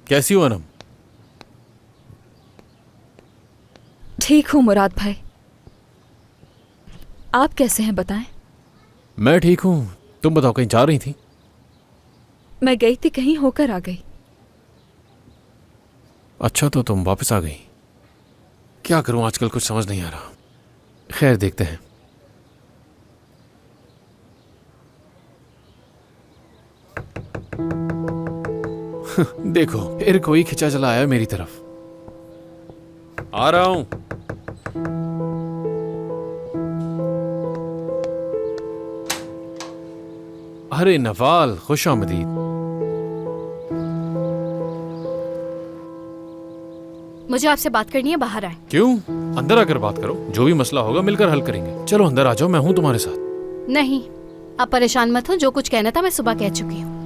कैसी हो अनम? ठीक हूँ मुराद भाई, आप कैसे हैं बताएं? मैं ठीक हूं। तुम बताओ, कहीं जा रही थी? मैं गई थी कहीं, होकर आ गई। अच्छा, तो तुम वापस आ गई। क्या करूं, आजकल कुछ समझ नहीं आ रहा। खैर, देखते हैं। देखो, फिर कोई खिंचा चला आया मेरी तरफ। आ रहा हूं। अरे नवाल, खुश आमदीद। मुझे आपसे बात करनी है, बाहर आए। क्यों? अंदर आकर बात करो, जो भी मसला होगा मिलकर हल करेंगे। चलो अंदर आ जाओ, मैं हूं तुम्हारे साथ। नहीं, आप परेशान मत हो, जो कुछ कहना था मैं सुबह कह चुकी हूँ।